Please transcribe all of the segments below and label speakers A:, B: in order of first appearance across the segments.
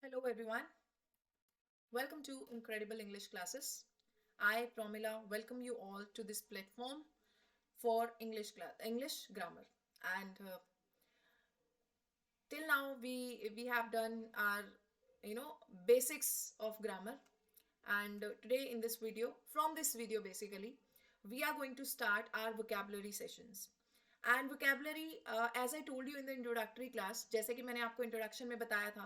A: Hello everyone. Welcome to Incredible English Classes. I, Pramila, welcome you all to this platform for English grammar. And till now we have done our basics of grammar. And today in this video, from this video basically, we are going to start our vocabulary sessions. And vocabulary as I told you in the introductory class, जैसे कि मैंने आपको introduction में बताया था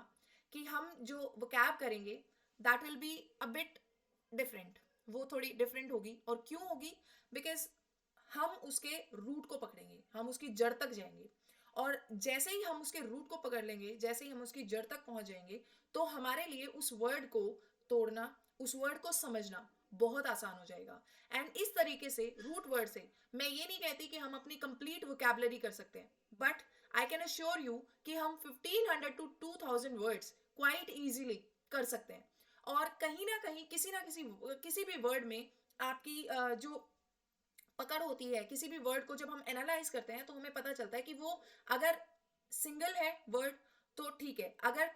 A: कि हम जो वोकैब करेंगे that will be a bit different. वो थोड़ी डिफरेंट होगी. और क्यों होगी? बिकॉज हम उसके रूट को पकड़ेंगे, हम उसकी जड़ तक जाएंगे. और जैसे ही हम उसके रूट को पकड़ लेंगे, जैसे ही हम उसकी जड़ तक पहुंच जाएंगे, तो हमारे लिए उस वर्ड को तोड़ना, उस वर्ड को समझना बहुत आसान हो जाएगा. एंड इस तरीके से रूट वर्ड से मैं ये नहीं कहती कि हम अपनी कंप्लीट वोकैबुलरी कर सकते हैं, but I can assure you कि हम 1500 टू 2000 वर्ड्स क्वाइट इजीली कर सकते हैं. और कहीं ना कहीं किसी भी वर्ड में आपकी जो पकड़ होती है, किसी भी वर्ड को जब हम एनालाइज करते हैं तो हमें पता चलता है कि वो अगर सिंगल है वर्ड तो ठीक है, अगर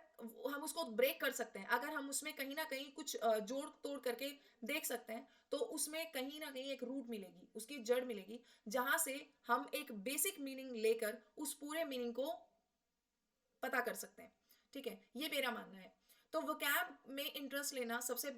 A: हम उसको ब्रेक कर सकते हैं, अगर हम उसमें कहीं ना कहीं कुछ जोड़ तोड़ करके देख सकते हैं, तो उसमें कहीं ना कहीं एक रूट मिलेगी, उसकी जड़ मिलेगी, जहां से हम एक बेसिक मीनिंग लेकर उस पूरे मीनिंग को पता कर सकते हैं. ठीक है, ये मेरा मानना है. तो वोकैब में इंटरेस्ट लेना सबसे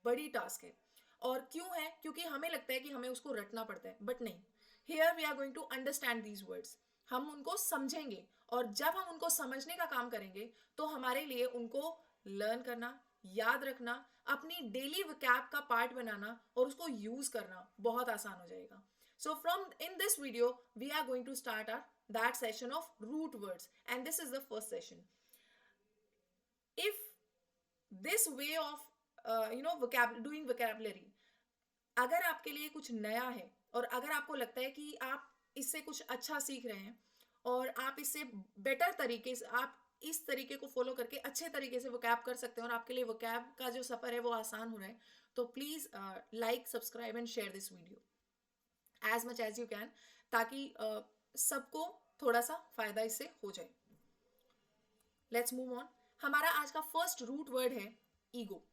A: बड़ी टास्क है. और क्यों है? क्योंकि हमें लगता है कि हमें उसको रटना पड़ता है, बट नहीं. Here we are going to understand these words. हम उनको समझेंगे, और जब हम उनको समझने का काम करेंगे तो हमारे लिए उनको लर्न करना, याद रखना, अपनी डेली वोकैब का पार्ट बनाना और उसको यूज करना बहुत आसान हो जाएगा. So from in this video, we are going to start that session of root words, and this is the first session. If this way of doing vocabulary अगर आपके लिए कुछ नया है, और अगर आपको लगता है कि आप इससे कुछ अच्छा सीख रहे हैं और आप इससे बेटर तरीके से, आप इस तरीके को फॉलो करके अच्छे तरीके से वोकैब कर सकते हैं और आपके लिए वोकैब का जो सफर है वो आसान हो रहा है, तो please like, subscribe and share this video as much as you can, ताकि सबको थोड़ा सा फायदा इससे हो जाए. Let's move on. हमारा आज का फर्स्ट रूट वर्ड है ईगो.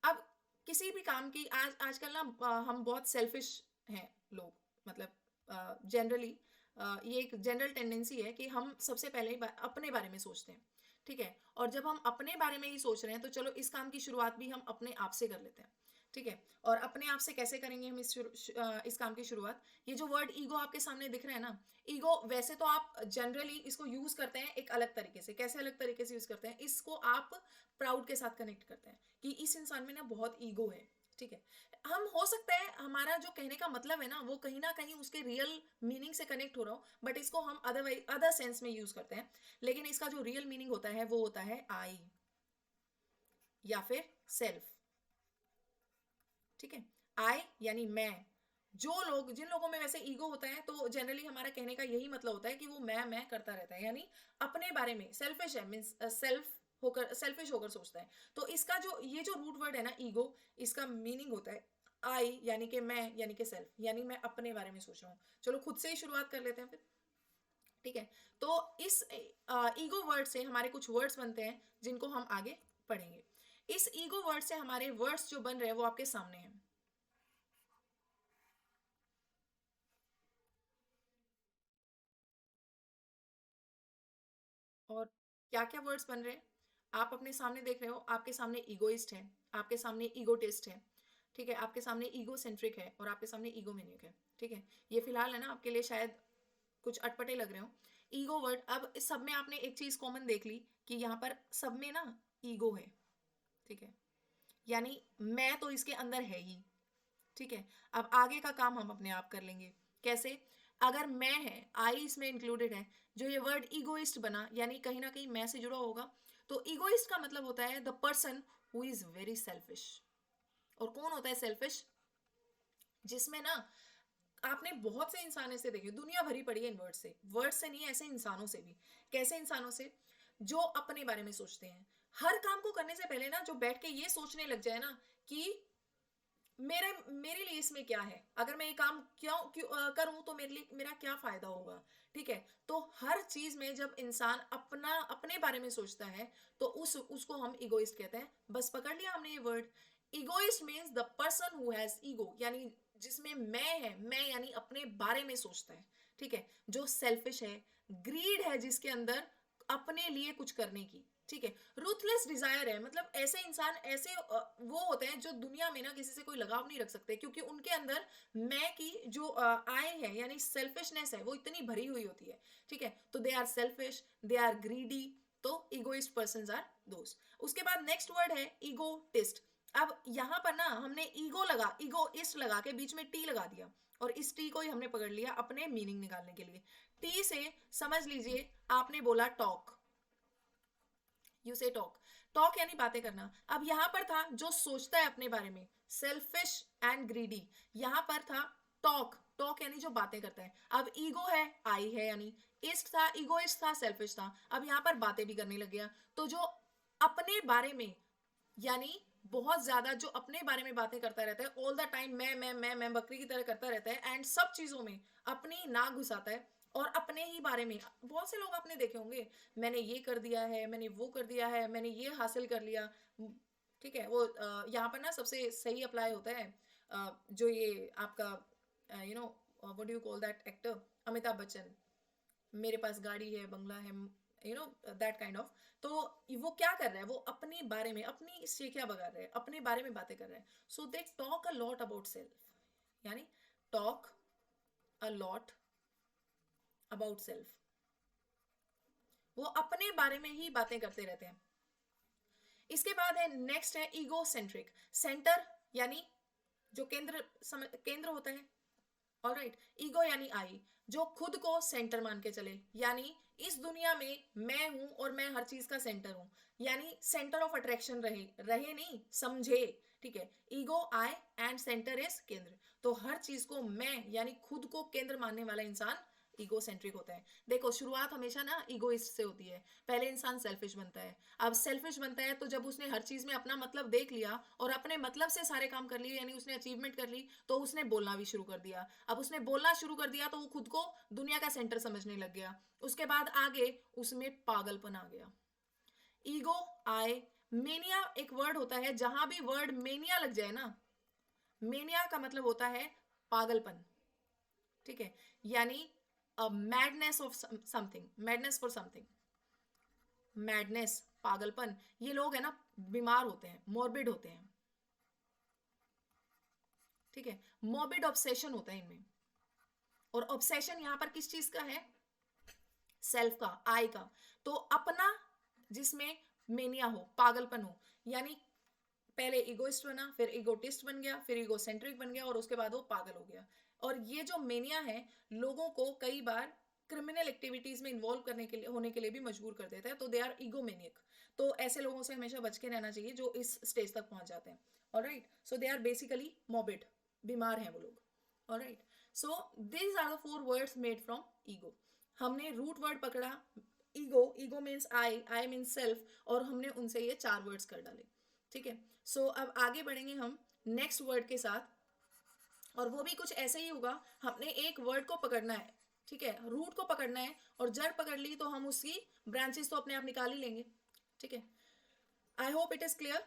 A: अब किसी भी काम की आजकल ना हम बहुत सेल्फिश हैं लोग, मतलब जनरली ये एक जनरल टेंडेंसी है कि हम सबसे पहले अपने बारे में सोचते हैं. ठीक है, और जब हम अपने बारे में ही सोच रहे हैं तो चलो इस काम की शुरुआत भी हम अपने आप से कर लेते हैं. ठीक है, और अपने आप से कैसे करेंगे हम इस काम की शुरुआत? ये जो वर्ड ईगो आपके सामने दिख रहा है ना, ईगो वैसे तो आप जनरली इसको यूज करते हैं एक अलग तरीके से. कैसे अलग तरीके से यूज करते हैं? इसको आप प्राउड के साथ कनेक्ट करते हैं कि इस इंसान में ना बहुत ईगो है. ठीक है, हम हो सकता है हमारा जो कहने का मतलब है ना वो कहीं ना कहीं उसके रियल मीनिंग से कनेक्ट हो रहा हो, बट इसको हम अदर सेंस में यूज करते हैं. लेकिन इसका जो रियल मीनिंग होता है वो होता है आई या फिर सेल्फ. ठीक है, आई यानी मैं. जिन लोगों में वैसे ईगो होता है तो जनरली हमारा कहने का यही मतलब होता है कि वो मैं करता रहता है, यानी अपने बारे में सेल्फिश है, मीन्स सेल्फिश होकर सोचता है. तो इसका जो ये जो रूट वर्ड है ना ईगो, इसका मीनिंग होता है आई यानी कि मैं, यानी कि सेल्फ, यानी मैं अपने बारे में सोच रहा हूँ. चलो खुद से ही शुरुआत कर लेते हैं फिर. ठीक है, तो इस ईगो वर्ड से हमारे कुछ वर्ड्स बनते हैं जिनको हम आगे पढ़ेंगे. इस ईगो वर्ड से हमारे वर्ड्स जो बन रहे हैं वो आपके सामने हैं. और क्या क्या वर्ड्स बन रहे हैं आप अपने सामने देख रहे हो. आपके सामने ईगोइस्ट है, आपके सामने ईगोटिस्ट है. ठीक है, आपके सामने ईगो सेंट्रिक है, और आपके सामने ईगोमेनियक है. ठीक है, ये फिलहाल है ना आपके लिए शायद कुछ अटपटे लग रहे हो ईगो वर्ड. अब इस सब में आपने एक चीज कॉमन देख ली कि यहाँ पर सब में ना ईगो है. ठीक है, यानी मैं तो इसके अंदर है ही. ठीक है, अब आगे का काम हम अपने आप कर लेंगे. कैसे? अगर मैं है, आई इसमें इंक्लूडेड है, जो ये वर्ड इगोइस्ट बना यानी कहीं ना कहीं मैं से जुड़ा होगा. तो इगोइस्ट का मतलब होता है the person who is very selfish. और कौन होता है सेल्फिश? जिसमें ना आपने बहुत से इंसान ऐसे देखे, दुनिया भरी पड़ी है इन वर्ड से नहीं, ऐसे इंसानों से भी. कैसे इंसानों से? जो अपने बारे में सोचते हैं. हर काम को करने से पहले ना जो बैठ के ये सोचने लग जाए ना कि मेरे लिए इसमें क्या है, अगर मैं ये काम क्यों करूं तो मेरे लिए मेरा क्या फायदा होगा। ठीक है, तो हर चीज में जब इंसान अपने बारे में सोचता है तो उसको हम इगोइस्ट कहते हैं। बस पकड़ लिया हमने ये word. Egoist means the person who has ego, यानी जिसमें मैं है, मैं यानी अपने बारे में सोचता है। ठीक है, जो सेल्फिश है। ग्रीड है जिसके अंदर अपने लिए कुछ करने की। ठीक है, रूथलेस डिजायर है, मतलब ऐसे इंसान ऐसे वो होते हैं जो दुनिया में ना किसी से कोई लगाव नहीं रख सकते, क्योंकि उनके अंदर मैं की जो आय है यानी सेल्फिशनेस है वो इतनी भरी हुई होती है। ठीक है, तो they are selfish, they are greedy. तो इगोइस्ट पर्सन आर दोस्त। उसके बाद नेक्स्ट वर्ड है ईगोटिस्ट। अब यहां पर ना हमने ईगोइस्ट लगा के बीच में टी लगा दिया, और इस टी को ही हमने पकड़ लिया अपने मीनिंग निकालने के लिए। टी से समझ लीजिए आपने बोला टॉक, यू से टॉक। टॉक यानी बातें करना। अब यहां पर था जो सोचता है अपने बारे में, सेल्फिश एंड ग्रीडी। यहां पर था टॉक, टॉक यानी जो बातें करता है। अब ईगो है, आई है, यानी इस्ट था, इगोइस्ट था, सेल्फिश था। अब यहां पर बातें भी करने लग गया। तो जो अपने बारे में, यानी बहुत ज्यादा जो अपने बारे में बातें करता रहता है ऑल द टाइम, मैं बकरी की तरह करता रहता है, एंड सब चीजों में अपनी नाक घुसाता है और अपने ही बारे में। बहुत से लोग आपने देखे होंगे, मैंने ये कर दिया है, मैंने वो कर दिया है, मैंने ये हासिल कर लिया। ठीक है, वो यहाँ पर ना सबसे सही अप्लाई होता है जो ये आपका what do you call that actor, Amitabh Bachchan. मेरे पास गाड़ी है, बंगला है, दैट काइंड ऑफ। तो वो क्या कर रहा है, वो अपने बारे में अपनी शेखियां बगा रहे हैं, अपने बारे में बातें कर रहे हैं। So they talk a lot about self, यानी talk a lot about self. वो अपने बारे में ही बातें करते रहते हैं। इसके बाद है नेक्स्ट है ईगो सेंट्रिक। सेंटर यानी जो केंद्र होता है। ऑलराइट, ईगो यानी आई, जो खुद को सेंटर मान के चले, यानी इस दुनिया में मैं हूं और मैं हर चीज का सेंटर हूं, यानी सेंटर ऑफ अट्रैक्शन रहे रहे नहीं, समझे। ठीक है, ego I and centre is केंद्र। तो हर चीज को मैं यानी खुद को केंद्र मानने वाला इंसान ईगो सेंट्रिक होता है। देखो शुरुआत हमेशा ना ईगोइस्ट से होती है। पहले इंसान सेल्फिश बनता है। अब सेल्फिश बनता है तो जब उसने हर चीज में अपना मतलब देख लिया और अपने मतलब से सारे काम कर लिए, यानी उसने अचीवमेंट कर ली, तो उसने बोलना भी शुरू कर दिया। अब उसने बोलना शुरू कर दिया तो वो खुद को दुनिया का सेंटर समझने लग गया। उसके बाद आगे उसमें पागलपन आ गया। ईगो आए, मेनिया एक वर्ड होता है, जहां भी वर्ड मेनिया लग जाए ना, मेनिया का मतलब होता है पागलपन। ठीक है, यानी madness of something, madness for something, madness, पागलपन। ये लोग है ना बीमार होते हैं, मॉर्बिड होते हैं। ठीक है, मॉर्बिड ऑब्सेशन होता है इनमें। और ऑब्सेशन यहां पर किस चीज का है, सेल्फ का, आई का। तो अपना जिसमें मेनिया हो, पागलपन हो, यानी पहले इगोइस्ट बना, फिर इगोटिस्ट बन गया, फिर इगोसेंट्रिक बन गया, और उसके बाद वो पागल हो गया। और ये जो मेनिया है लोगों को कई बार क्रिमिनल एक्टिविटीज में इन्वॉल्व करने के लिए होने के लिए भी मजबूर कर देता है। तो दे आर ईगोमेनियक। तो ऐसे लोगों से हमेशा बच के रहना चाहिए जो इस स्टेज तक पहुंच जाते हैं। Alright, so they are basically morbid, बीमार हैं वो लोग। Alright, so these are the 4 words made from ego. हमने रूट वर्ड पकड़ा ego, ego means I means self, और हमने उनसे ये 4 वर्ड्स कर डाले। ठीक है, सो अब आगे बढ़ेंगे हम नेक्स्ट वर्ड के साथ, और वो भी कुछ ऐसे ही होगा। हमने एक वर्ड को पकड़ना है, ठीक है, रूट को पकड़ना है, और जड़ पकड़ ली तो हम उसकी ब्रांचेस तो अपने आप निकाल ही लेंगे। ठीक है, I hope it is clear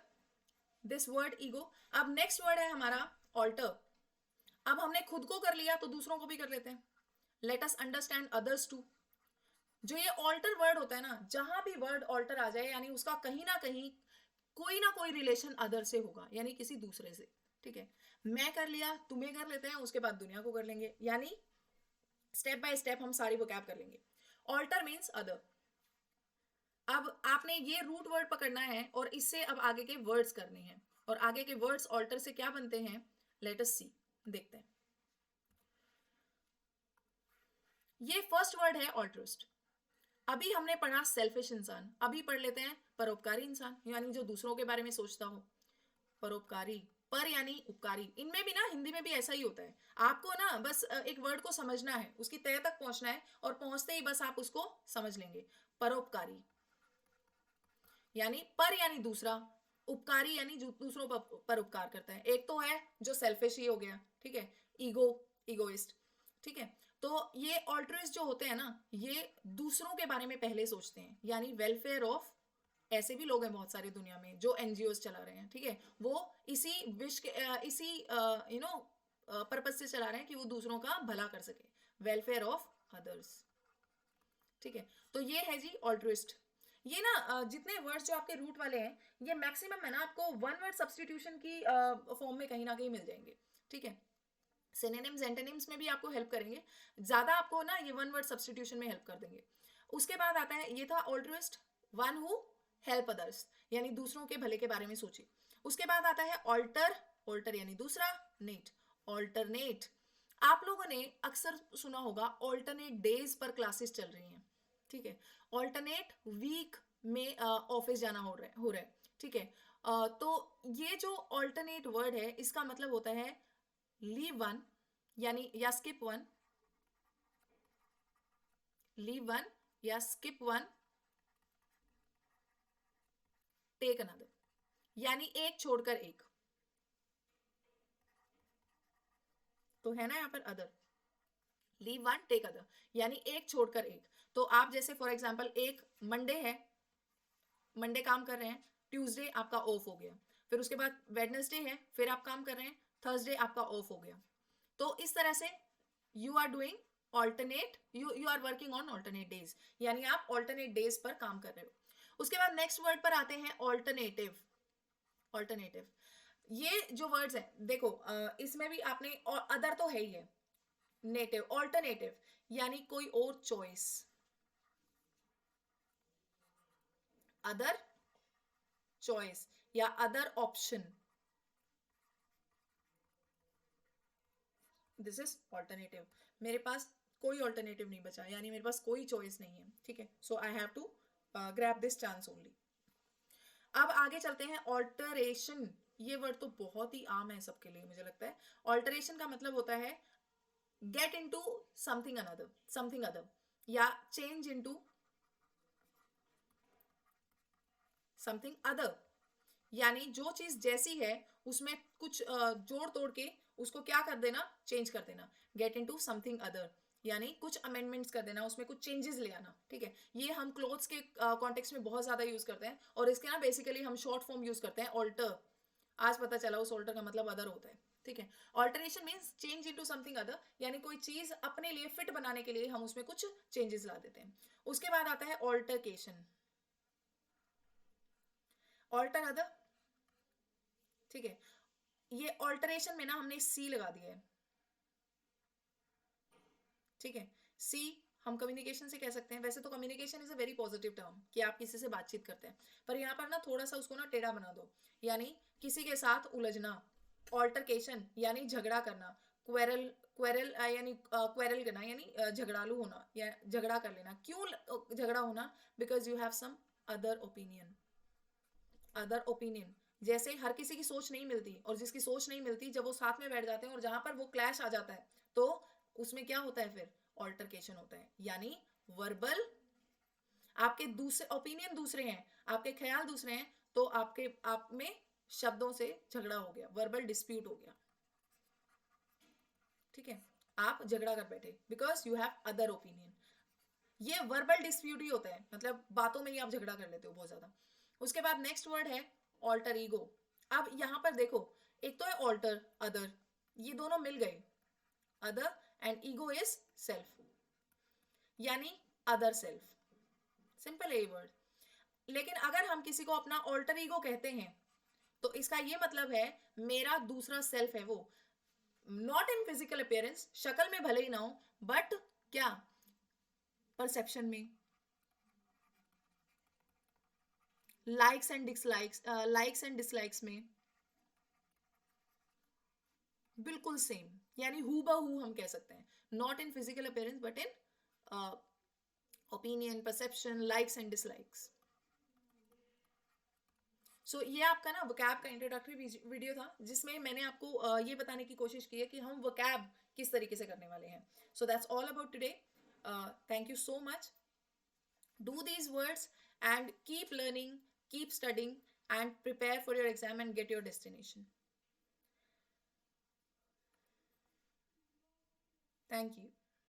A: this word ego. अब नेक्स्ट वर्ड है हमारा ऑल्टर। अब हमने खुद को कर लिया तो दूसरों को भी कर लेते हैं। Let us understand others too. जो ये ऑल्टर वर्ड होता है ना, जहां भी वर्ड ऑल्टर आ जाए यानी उसका कहीं ना कोई रिलेशन अदर से होगा, यानी किसी दूसरे से। ठीक है, मैं कर लिया, तुम्हें कर लेते हैं, उसके बाद दुनिया को कर लेंगे, यानी स्टेप बाय स्टेप हम सारी वोकैब कर लेंगे। Alter means other. अब आपने ये रूट वर्ड पकड़ना है और इससे अब आगे के वर्ड्स करने हैं, और आगे के वर्ड्स ऑल्टर से क्या बनते हैं, लेट अस सी, देखते हैं। ये फर्स्ट वर्ड है ऑल्ट्रिस्ट। अभी हमने पढ़ा सेल्फिश इंसान, अभी पढ़ लेते हैं परोपकारी इंसान, यानी जो दूसरों के बारे में सोचता हो। परोपकारी, पर यानी उपकारी। इनमें भी ना हिंदी में भी ऐसा ही होता है। आपको ना बस एक वर्ड को समझना है, उसकी तह तक पहुंचना है, और पहुंचते ही बस आप उसको समझ लेंगे। परोपकारी यानी पर यानी दूसरा, उपकारी यानी जो दूसरों पर उपकार करता है। एक तो है जो सेल्फिश ही हो गया, ठीक है, ईगो, इगोइस्ट, ठीक है। तो ये ऑल्ट्रिस्ट जो होते हैं ना, ये दूसरों के बारे में पहले सोचते हैं, यानी वेलफेयर ऑफ, ऐसे भी लोग हैं बहुत सारे दुनिया में जो एनजीओ चला रहे हैं, ठीक है, वो इसी विश के इसी पर्पज से चला रहे हैं कि वो दूसरों का भला कर सके, वेलफेयर ऑफ अदर्स, ठीक है। तो ये है जी ऑल्ट्रिस्ट। ये ना जितने वर्ड्स जो आपके रूट वाले हैं, ये मैक्सिमम है ना आपको वन वर्ड सब्सटीट्यूशन की फॉर्म में कहीं ना कहीं मिल जाएंगे, ठीक है। सिनोनिम्स एंटोनिम्स में भी आपको हेल्प करेंगे, ज्यादा आपको ना ये वन वर्ड सब्सटीट्यूशन में हेल्प कर देंगे। उसके बाद आता है, ये था ऑल्ट्रिस्ट, वन हु हेल्प अदर्स, यानी दूसरों के भले के बारे में सोचे। उसके बाद आता है ऑल्टर, ऑल्टर यानी दूसरा, नेट, ऑल्टरनेट। आप लोगों ने अक्सर सुना होगा ऑल्टरनेट डेज पर क्लासेस चल रही हैं, ठीक है, ऑल्टरनेट वीक में ऑफिस जाना हो रहा है, ठीक है। तो ये जो ऑल्टरनेट वर्ड है, इसका मतलब होता है लीव वन, यानी या स्किप वन, लीव वन या स्किप वन, टेक अनदर, यानी एक छोड़कर एक, तो है ना यहाँ पर other, leave one take other, यानी एक छोड़कर एक। तो आप जैसे फॉर एग्जांपल एक मंडे है, मंडे काम कर रहे हैं, ट्यूसडे आपका ऑफ हो गया, फिर उसके बाद वेडनेसडे है, फिर आप काम कर रहे हैं, थर्सडे आपका ऑफ हो गया। तो इस तरह से you are doing alternate, you are working on alternate days, यानी आप ऑल्टरनेट डेज पर काम कर रहे हो। उसके बाद नेक्स्ट वर्ड पर आते हैं ऑल्टरनेटिव, ऑल्टरनेटिव। ये जो वर्ड्स है देखो, इसमें भी आपने, और अदर तो है ही है, नेटिव, ऑल्टरनेटिव यानी कोई और चॉइस, अदर चॉइस या other option, this is alternative. मेरे पास कोई ऑल्टरनेटिव नहीं बचा, यानी मेरे पास कोई चॉइस नहीं है, ठीक है, so I have to grab this chance only. अब आगे चलते हैं, ऑल्टरेशन। ये वर्ड तो बहुत ही आम है सबके लिए मुझे लगता है। ऑल्टरेशन का मतलब होता है get into something another, something other, या चेंज इनटू समथिंग अदर, यानी जो चीज जैसी है उसमें कुछ जोड़ तोड़ के उसको क्या कर देना, चेंज कर देना, गेट इनटू समथिंग अदर, यानी कुछ अमेंडमेंट्स कर देना, उसमें कुछ चेंजेस ले आना, ठीक है। ये हम क्लोथ्स के कॉन्टेक्स्ट में बहुत ज्यादा यूज करते हैं, और इसके ना बेसिकली हम शॉर्ट फॉर्म यूज करते हैं ऑल्टर। आज पता चला उस ऑल्टर का मतलब अदर होता है, ठीक है। Alteration means change into something other, यानी कोई चीज अपने लिए फिट बनाने के लिए हम उसमें कुछ चेंजेस ला देते हैं। उसके बाद आता है ऑल्टरकेशन, ऑल्टर अदर, ठीक है। ये ऑल्टरेशन में ना हमने सी लगा दिया है, ठीक है। सी हम कम्युनिकेशन से कह सकते हैं, वैसे तो communication is a very positive term कि आप किसी से बातचीत करते हैं, पर यहाँ पर ना थोड़ा सा उसको ना टेढ़ा बना दो, यानी किसी के साथ उलझना, ऑल्टरकेशन यानी झगड़ा करना, क्वेरल, क्वेरल यानी क्वेरल करना, यानी झगड़ालू होना या झगड़ा कर लेना। क्यों झगड़ा होना? Because you have some other opinion, other opinion, जैसे हर किसी की सोच नहीं मिलती, और जिसकी सोच नहीं मिलती जब वो साथ में बैठ जाते हैं और जहां पर वो क्लैश आ जाता है, तो उसमें क्या होता है, फिर ऑल्टरकेशन होता है, यानी वर्बल, आपके दूसरे ओपिनियन दूसरे हैं, आपके ख्याल दूसरे हैं, तो आपके आप में शब्दों से झगड़ा हो गया, वर्बल डिस्प्यूट हो गया, ठीक है। आप झगड़ा कर बैठे because you have other opinion, ये वर्बल डिस्प्यूट ही होता है, मतलब बातों में ही आप झगड़ा कर लेते हो बहुत ज्यादा। उसके बाद नेक्स्ट वर्ड है ऑल्टर ईगो। अब यहां पर देखो, एक तो है ऑल्टर, अदर, ये दोनों मिल गए, other and ego is self, यानी अदर सेल्फ, सिंपल है ये वर्ड। लेकिन अगर हम किसी को अपना ऑल्टर ईगो कहते हैं, तो इसका ये मतलब है मेरा दूसरा सेल्फ है वो, नॉट इन फिजिकल अपियरेंस, शक्ल में भले ही ना हो, बट क्या, परसेप्शन में, likes and dislikes, likes and dislikes में बिल्कुल सेम, यानी हु बहू हम कह सकते हैं, not in physical appearance but in opinion, perception, likes and dislikes. So ये आपका ना वोकैब का इंट्रोडक्टरी वीडियो था, जिसमें मैंने आपको ये बताने की कोशिश की है कि हम वोकैब किस तरीके से करने वाले हैं। So that's all about today. Thank you so much. Do these words and keep learning, keep studying, and prepare for your exam and get your destination. Thank you.